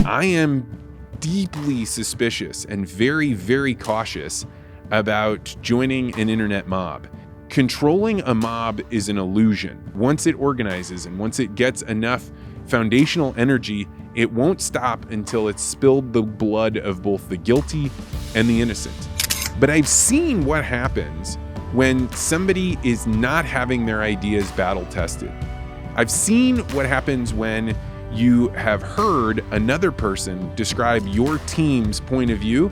I am deeply suspicious and very, very cautious about joining an internet mob. Controlling a mob is an illusion. Once it organizes and once it gets enough foundational energy, it won't stop until it's spilled the blood of both the guilty and the innocent. But I've seen what happens when somebody is not having their ideas battle tested. I've seen what happens when you have heard another person describe your team's point of view,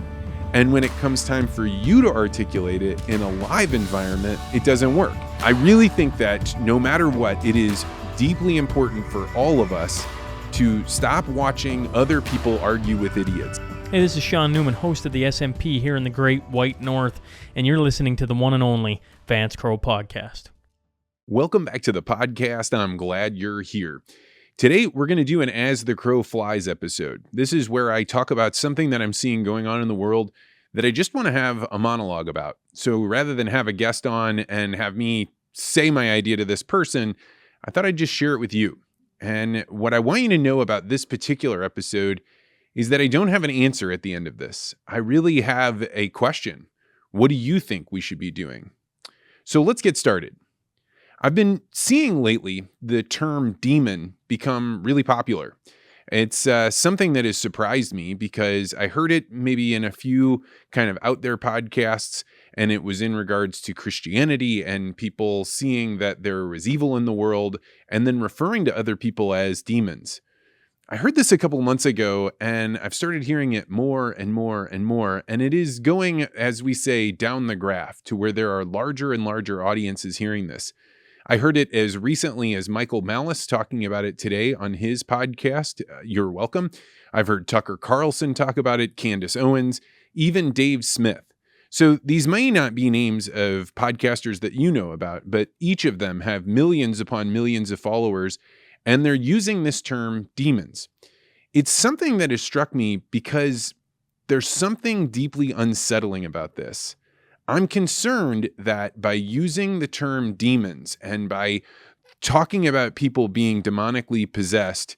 and when it comes time for you to articulate it in a live environment, it doesn't work. I really think that no matter what, it is deeply important for all of us to stop watching other people argue with idiots. Hey, this is Sean Newman, host of the SMP here in the Great White North, and you're listening to the one and only As the Crowe Podcast. Welcome back to the podcast. I'm glad you're here. Today, we're going to do an As the Crowe Flies episode. This is where I talk about something that I'm seeing going on in the world that I just want to have a monologue about. So rather than have a guest on and have me say my idea to this person, I thought I'd just share it with you. And what I want you to know about this particular episode is that I don't have an answer at the end of this. I really have a question. What do you think we should be doing? So let's get started. I've been seeing lately the term demon become really popular. It's something that has surprised me because I heard it maybe in a few kind of out there podcasts, and it was in regards to Christianity and people seeing that there was evil in the world and then referring to other people as demons. I heard this a couple months ago, and I've started hearing it more and more and more, and it is going, as we say, down the graph to where there are larger and larger audiences hearing this. I heard it as recently as Michael Malice talking about it today on his podcast. You're welcome. I've heard Tucker Carlson talk about it, Candace Owens, even Dave Smith. So these may not be names of podcasters that you know about, but each of them have millions upon millions of followers, and they're using this term demons. It's something that has struck me because there's something deeply unsettling about this. I'm concerned that by using the term demons and by talking about people being demonically possessed,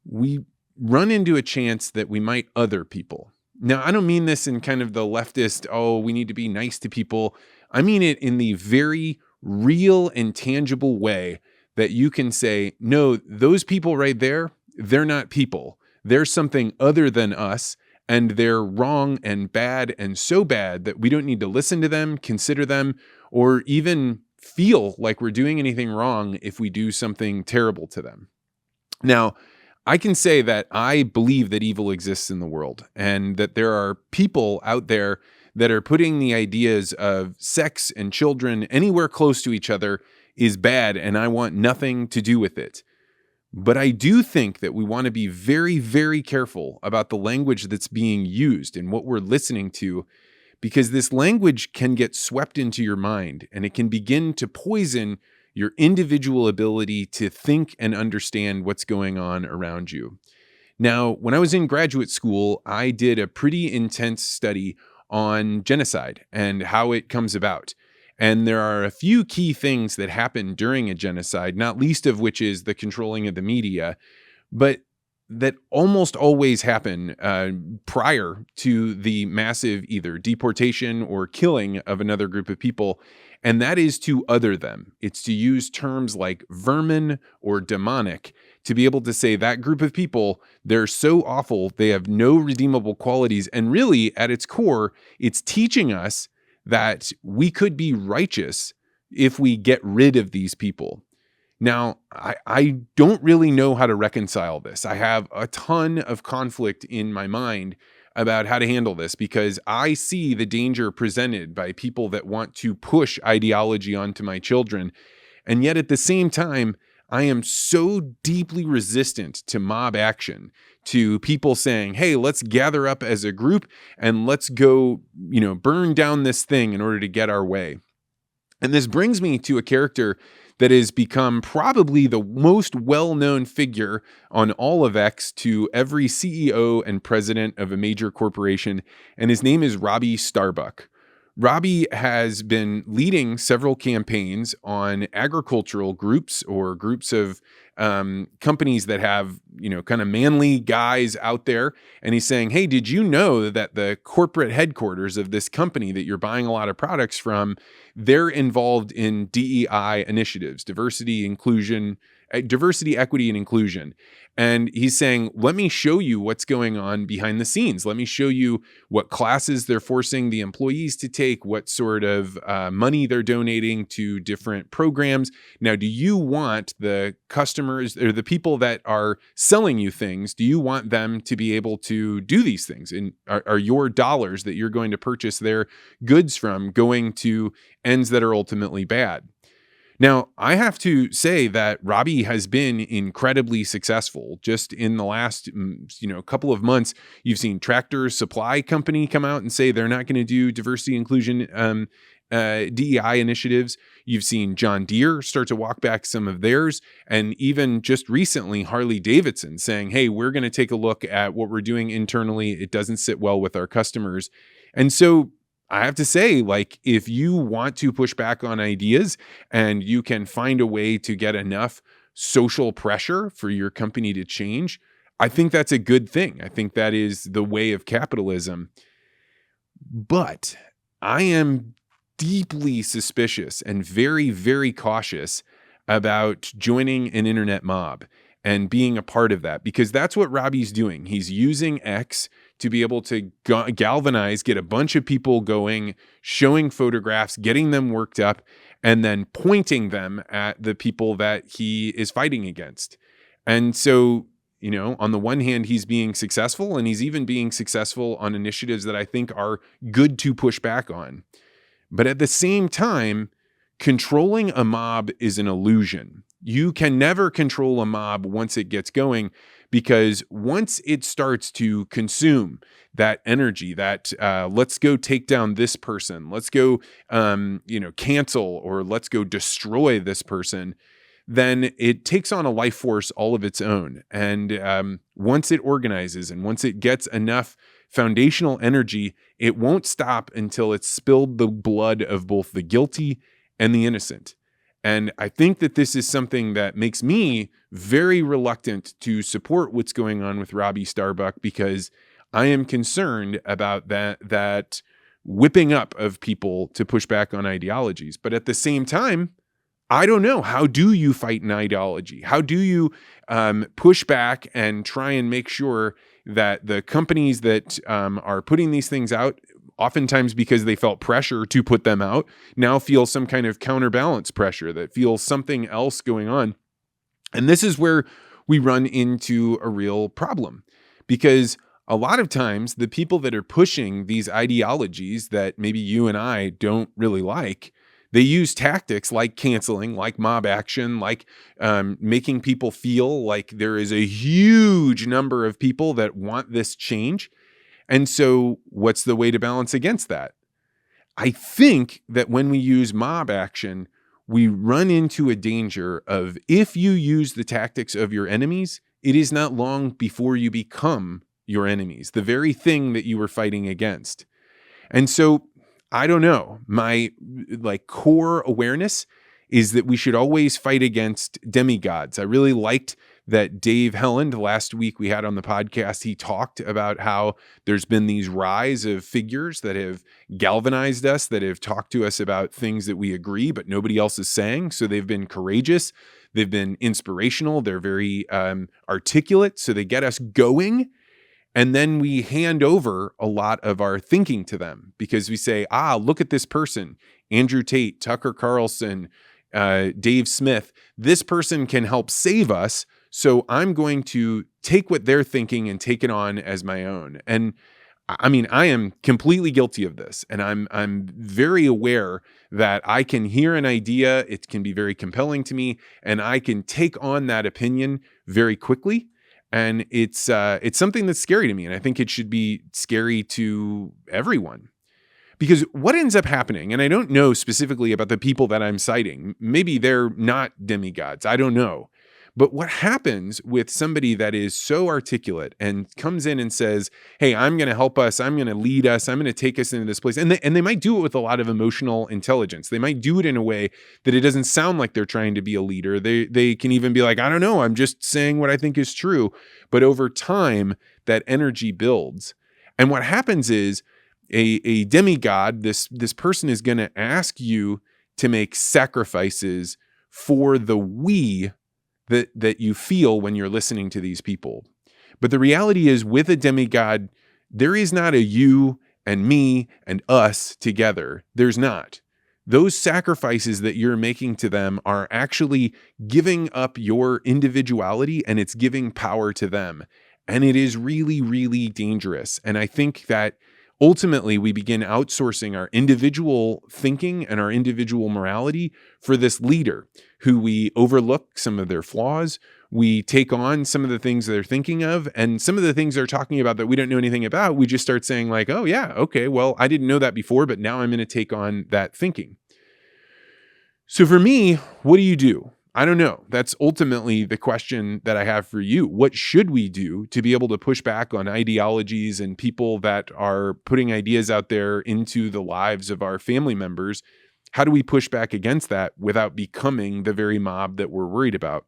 we run into a chance that we might other people. Now, I don't mean this in kind of the leftist, we need to be nice to people. I mean it in the very real and tangible way that you can say, no, those people right there, they're not people. They're something other than us. And they're wrong and bad and so bad that we don't need to listen to them, consider them, or even feel like we're doing anything wrong if we do something terrible to them. Now, I can say that I believe that evil exists in the world and that there are people out there that are putting the ideas of sex and children anywhere close to each other is bad, and I want nothing to do with it. But I do think that we want to be very, very careful about the language that's being used and what we're listening to, because this language can get swept into your mind and it can begin to poison your individual ability to think and understand what's going on around you. Now, when I was in graduate school, I did a pretty intense study on genocide and how it comes about. And there are a few key things that happen during a genocide, not least of which is the controlling of the media, but that almost always happen prior to the massive either deportation or killing of another group of people. And that is to other them. It's to use terms like vermin or demonic to be able to say that group of people, they're so awful, they have no redeemable qualities. And really, at its core, it's teaching us that we could be righteous if we get rid of these people. Now, I don't really know how to reconcile this. I have a ton of conflict in my mind about how to handle this because I see the danger presented by people that want to push ideology onto my children. And yet at the same time, I am so deeply resistant to mob action, to people saying, hey, let's gather up as a group and let's go, burn down this thing in order to get our way. And this brings me to a character that has become probably the most well-known figure on all of X to every CEO and president of a major corporation, and his name is Robby Starbuck. Robby has been leading several campaigns on agricultural groups or groups of companies that have, kind of manly guys out there. And he's saying, hey, did you know that the corporate headquarters of this company that you're buying a lot of products from, they're involved in DEI initiatives, diversity, equity, and inclusion. And he's saying, let me show you what's going on behind the scenes. Let me show you what classes they're forcing the employees to take, what sort of money they're donating to different programs. Now, do you want the customers or the people that are selling you things, do you want them to be able to do these things? And are your dollars that you're going to purchase their goods from going to ends that are ultimately bad? Now, I have to say that Robby has been incredibly successful. Just in the last, couple of months, you've seen Tractor Supply Company come out and say they're not going to do diversity, inclusion, DEI initiatives. You've seen John Deere start to walk back some of theirs. And even just recently, Harley Davidson saying, hey, we're going to take a look at what we're doing internally. It doesn't sit well with our customers. And so I have to say, if you want to push back on ideas and you can find a way to get enough social pressure for your company to change, I think that's a good thing. I think that is the way of capitalism. But I am deeply suspicious and very, very cautious about joining an internet mob and being a part of that, because that's what Robby's doing. He's using X to be able to galvanize, get a bunch of people going, showing photographs, getting them worked up, and then pointing them at the people that he is fighting against. And so, on the one hand, he's being successful, and he's even being successful on initiatives that I think are good to push back on. But at the same time, controlling a mob is an illusion. You can never control a mob once it gets going, because once it starts to consume that energy, that let's go take down this person, let's go, cancel, or let's go destroy this person, then it takes on a life force all of its own. And once it organizes and once it gets enough foundational energy, it won't stop until it's spilled the blood of both the guilty and the innocent. And I think that this is something that makes me very reluctant to support what's going on with Robby Starbuck, because I am concerned about that whipping up of people to push back on ideologies. But at the same time, I don't know. How do you fight an ideology? How do you push back and try and make sure that the companies that are putting these things out, oftentimes because they felt pressure to put them out, now feel some kind of counterbalance pressure, that feels something else going on? And this is where we run into a real problem, because a lot of times the people that are pushing these ideologies that maybe you and I don't really like, they use tactics like canceling, like mob action, like making people feel like there is a huge number of people that want this change. And so what's the way to balance against that? I think that when we use mob action, we run into a danger of, if you use the tactics of your enemies, it is not long before you become your enemies, the very thing that you were fighting against. And so I don't know, my core awareness is that we should always fight against demigods. I really liked that Dave Helland, last week we had on the podcast, he talked about how there's been these rise of figures that have galvanized us, that have talked to us about things that we agree, but nobody else is saying. So they've been courageous. They've been inspirational. They're very articulate. So they get us going. And then we hand over a lot of our thinking to them, because we say, look at this person, Andrew Tate, Tucker Carlson, Dave Smith. This person can help save us. So I'm going to take what they're thinking and take it on as my own. And I mean, I am completely guilty of this. And I'm very aware that I can hear an idea. It can be very compelling to me, and I can take on that opinion very quickly. And it's something that's scary to me. And I think it should be scary to everyone. Because what ends up happening, and I don't know specifically about the people that I'm citing, maybe they're not demigods, I don't know. But what happens with somebody that is so articulate and comes in and says, hey, I'm going to help us, I'm going to lead us, I'm going to take us into this place. And they might do it with a lot of emotional intelligence. They might do it in a way that it doesn't sound like they're trying to be a leader. They can even be like, I don't know, I'm just saying what I think is true. But over time, that energy builds. And what happens is a demigod, this person is going to ask you to make sacrifices for the we that you feel when you're listening to these people. But the reality is, with a demigod, there is not a you and me and us together. There's not. Those sacrifices that you're making to them are actually giving up your individuality, and it's giving power to them. And it is really, really dangerous. And I think that ultimately, we begin outsourcing our individual thinking and our individual morality for this leader who we overlook some of their flaws. We take on some of the things they're thinking of, and some of the things they're talking about that we don't know anything about. We just start saying like, oh yeah, okay, well, I didn't know that before, but now I'm going to take on that thinking. So for me, what do you do? I don't know. That's ultimately the question that I have for you. What should we do to be able to push back on ideologies and people that are putting ideas out there into the lives of our family members? How do we push back against that without becoming the very mob that we're worried about?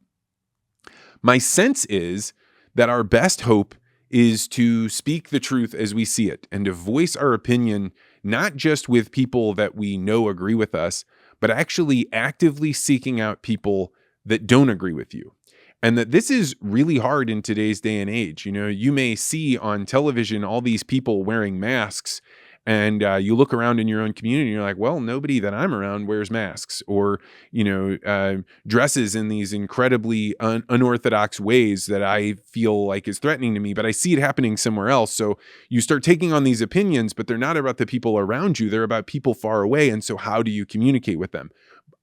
My sense is that our best hope is to speak the truth as we see it and to voice our opinion, not just with people that we know agree with us, but actually actively seeking out people that don't agree with you. And that this is really hard in today's day and age. You know, you may see on television all these people wearing masks, and you look around in your own community and you're like, well, nobody that I'm around wears masks, or, dresses in these incredibly unorthodox ways that I feel like is threatening to me, but I see it happening somewhere else. So you start taking on these opinions, but they're not about the people around you. They're about people far away. And so how do you communicate with them?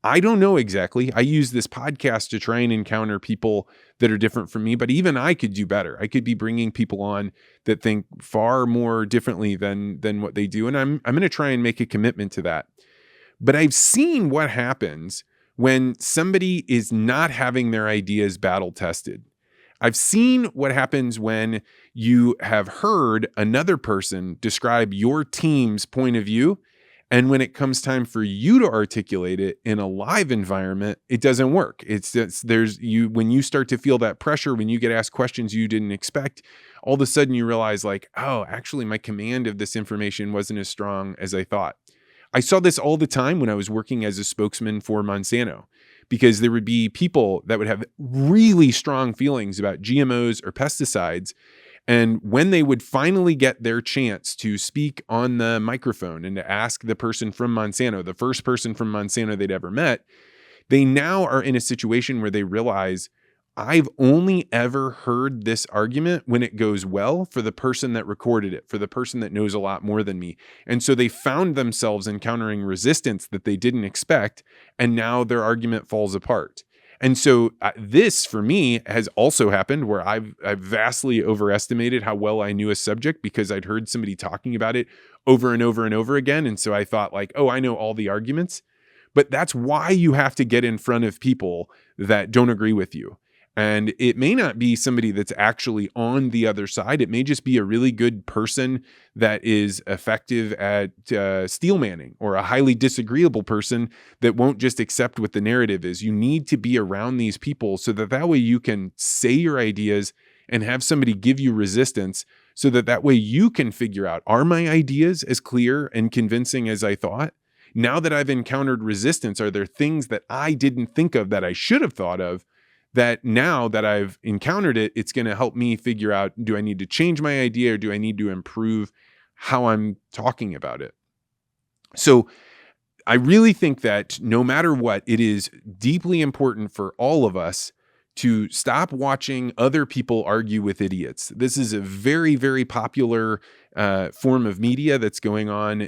I don't know exactly. I use this podcast to try and encounter people that are different from me, but even I could do better. I could be bringing people on that think far more differently than what they do. And I'm going to try and make a commitment to that. But I've seen what happens when somebody is not having their ideas battle tested. I've seen what happens when you have heard another person describe your team's point of view, and when it comes time for you to articulate it in a live environment, it doesn't work. When you start to feel that pressure, when you get asked questions you didn't expect, all of a sudden you realize like, oh, actually my command of this information wasn't as strong as I thought. I saw this all the time when I was working as a spokesman for Monsanto, because there would be people that would have really strong feelings about GMOs or pesticides. And when they would finally get their chance to speak on the microphone and to ask the person from Monsanto, the first person from Monsanto they'd ever met, they now are in a situation where they realize, I've only ever heard this argument when it goes well for the person that recorded it, for the person that knows a lot more than me. And so they found themselves encountering resistance that they didn't expect, and now their argument falls apart. And so this, for me, has also happened where I've vastly overestimated how well I knew a subject because I'd heard somebody talking about it over and over and over again. And so I thought like, oh, I know all the arguments. But that's why you have to get in front of people that don't agree with you. And it may not be somebody that's actually on the other side. It may just be a really good person that is effective at steel manning, or a highly disagreeable person that won't just accept what the narrative is. You need to be around these people so that way you can say your ideas and have somebody give you resistance, so that way you can figure out, are my ideas as clear and convincing as I thought? Now that I've encountered resistance, are there things that I didn't think of that I should have thought of, that now that I've encountered it, it's going to help me figure out, do I need to change my idea, or do I need to improve how I'm talking about it? So I really think that no matter what, it is deeply important for all of us to stop watching other people argue with idiots. This is a very, very popular form of media that's going on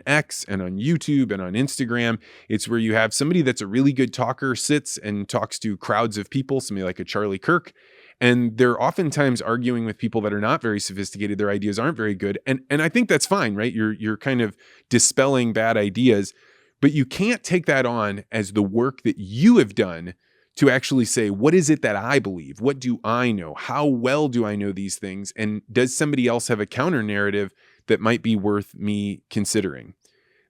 X and on YouTube and on Instagram. It's where you have somebody that's a really good talker sits and talks to crowds of people, somebody like a Charlie Kirk, and they're oftentimes arguing with people that are not very sophisticated. Their ideas aren't very good, and I think that's fine, right? You're kind of dispelling bad ideas, but you can't take that on as the work that you have done to actually say, what is it that I believe? What do I know? How well do I know these things? And does somebody else have a counter narrative that might be worth me considering?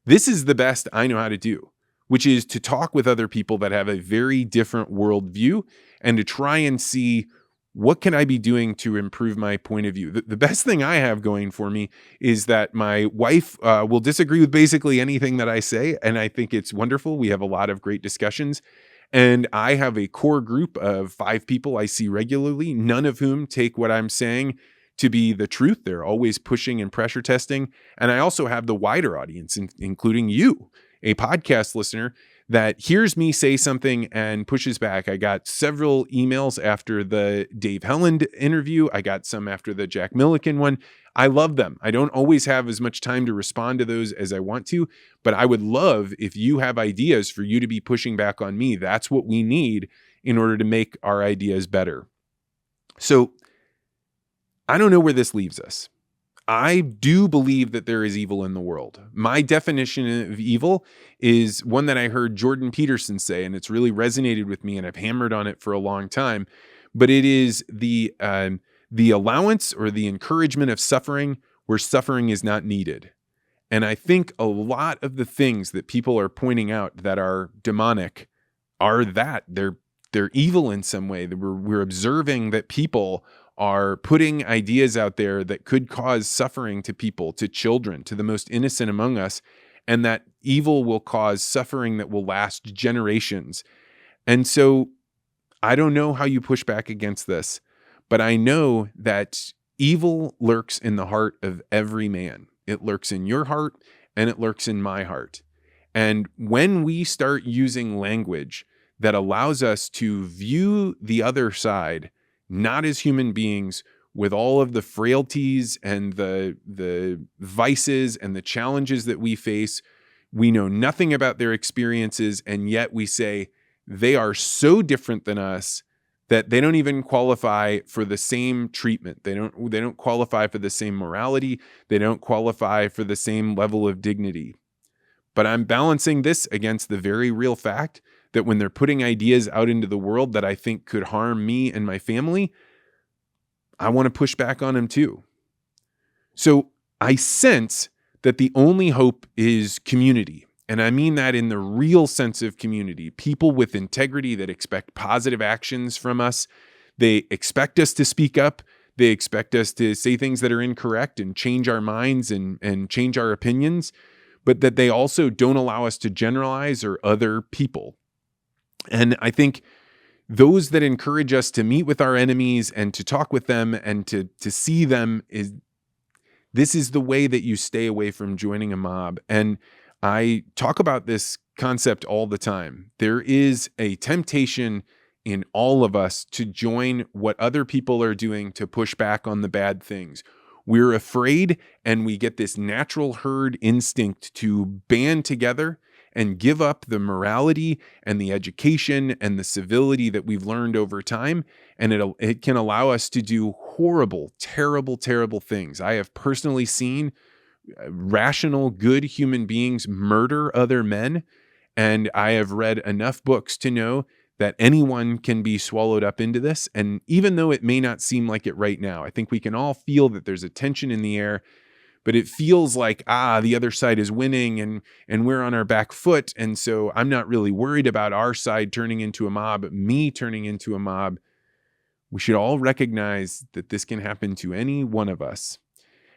This is the best I know how to do, which is to talk with other people that have a very different worldview and to try and see, what can I be doing to improve my point of view? The best thing I have going for me is that my wife will disagree with basically anything that I say, and I think it's wonderful. We have a lot of great discussions, and I have a core group of 5 people I see regularly, none of whom take what I'm saying to be the truth. They're always pushing and pressure testing. And I also have the wider audience, including you, a podcast listener, that hears me say something and pushes back. I got several emails after the Dave Helland interview. I got some after the Jack Milliken one. I love them. I don't always have as much time to respond to those as I want to, but I would love if you have ideas for you to be pushing back on me. That's what we need in order to make our ideas better. So I don't know where this leaves us. I do believe that there is evil in the world. My definition of evil is one that I heard Jordan Peterson say, and it's really resonated with me, and I've hammered on it for a long time. But it is the allowance or the encouragement of suffering where suffering is not needed. And I think a lot of the things that people are pointing out that are demonic are that they're evil in some way. We're observing that people are putting ideas out there that could cause suffering to people, to children, to the most innocent among us, and that evil will cause suffering that will last generations. And so I don't know how you push back against this, but I know that evil lurks in the heart of every man. It lurks in your heart and it lurks in my heart. And when we start using language that allows us to view the other side not as human beings with all of the frailties and the vices and the challenges that we face, we know nothing about their experiences, and yet we say they are so different than us that they don't even qualify for the same treatment. They don't qualify for the same morality. They don't qualify for the same level of dignity. But I'm balancing this against the very real fact that when they're putting ideas out into the world that I think could harm me and my family, I want to push back on them too. So I sense that the only hope is community. And I mean that in the real sense of community. People with integrity that expect positive actions from us. They expect us to speak up. They expect us to say things that are incorrect and change our minds and change our opinions, but that they also don't allow us to generalize or other people. And I think those that encourage us to meet with our enemies and to talk with them and to see them, this is the way that you stay away from joining a mob. And I talk about this concept all the time. There is a temptation in all of us to join what other people are doing to push back on the bad things. We're afraid, and we get this natural herd instinct to band together and give up the morality and the education and the civility that we've learned over time. And it can allow us to do horrible, terrible, terrible things. I have personally seen rational, good human beings murder other men. And I have read enough books to know that anyone can be swallowed up into this. And even though it may not seem like it right now, I think we can all feel that there's a tension in the air, but it feels like, the other side is winning and we're on our back foot. And so I'm not really worried about our side turning into a mob, me turning into a mob. We should all recognize that this can happen to any one of us.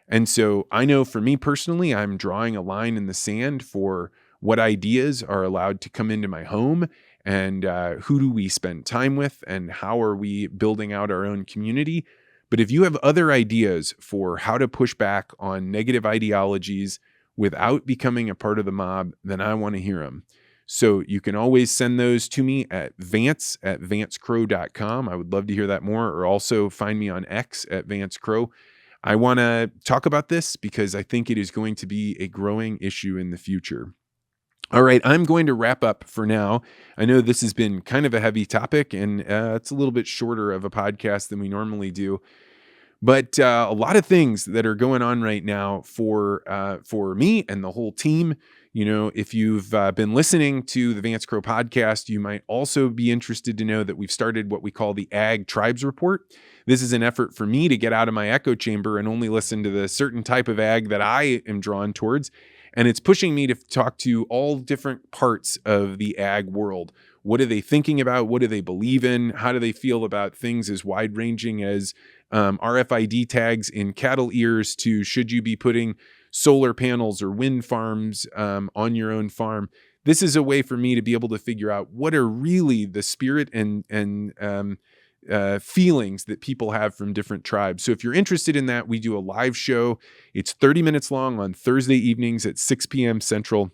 And so I know for me personally, I'm drawing a line in the sand for what ideas are allowed to come into my home and who do we spend time with and how are we building out our own community. But if you have other ideas for how to push back on negative ideologies without becoming a part of the mob, then I want to hear them. So you can always send those to me at vance@vancecrowe.com. I would love to hear that more, or also find me on X at VanceCrowe. I want to talk about this because I think it is going to be a growing issue in the future. All right, I'm going to wrap up for now. I know this has been kind of a heavy topic, and it's a little bit shorter of a podcast than we normally do. But a lot of things that are going on right now for me and the whole team. If you've been listening to the Vance Crowe podcast, you might also be interested to know that we've started what we call the Ag Tribes Report. This is an effort for me to get out of my echo chamber and only listen to the certain type of ag that I am drawn towards. And it's pushing me to talk to all different parts of the ag world. What are they thinking about? What do they believe in? How do they feel about things as wide-ranging as RFID tags in cattle ears to should you be putting solar panels or wind farms on your own farm? This is a way for me to be able to figure out what are really the spirit and feelings that people have from different tribes. So if you're interested in that, we do a live show. It's 30 minutes long on Thursday evenings at 6 p.m. Central.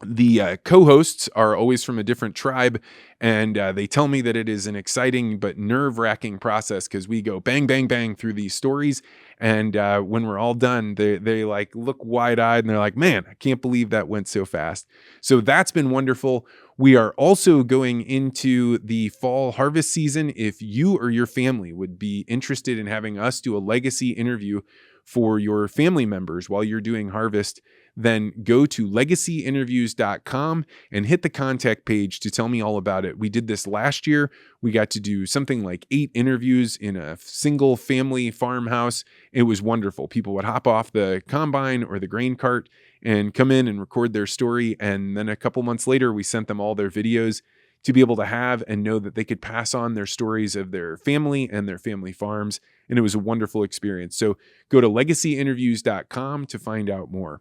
The co-hosts are always from a different tribe, and they tell me that it is an exciting but nerve-wracking process because we go bang, bang, bang through these stories, and when we're all done, they like look wide-eyed, and they're like, man, I can't believe that went so fast. So that's been wonderful. We are also going into the fall harvest season. If you or your family would be interested in having us do a legacy interview for your family members while you're doing harvest, then go to legacyinterviews.com and hit the contact page to tell me all about it. We did this last year. We got to do something like 8 interviews in a single family farmhouse. It was wonderful. People would hop off the combine or the grain cart and come in and record their story. And then a couple months later, we sent them all their videos to be able to have and know that they could pass on their stories of their family and their family farms. And it was a wonderful experience. So go to legacyinterviews.com to find out more.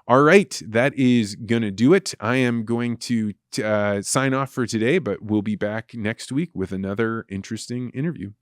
All right, that is going to do it. I am going to sign off for today, but we'll be back next week with another interesting interview.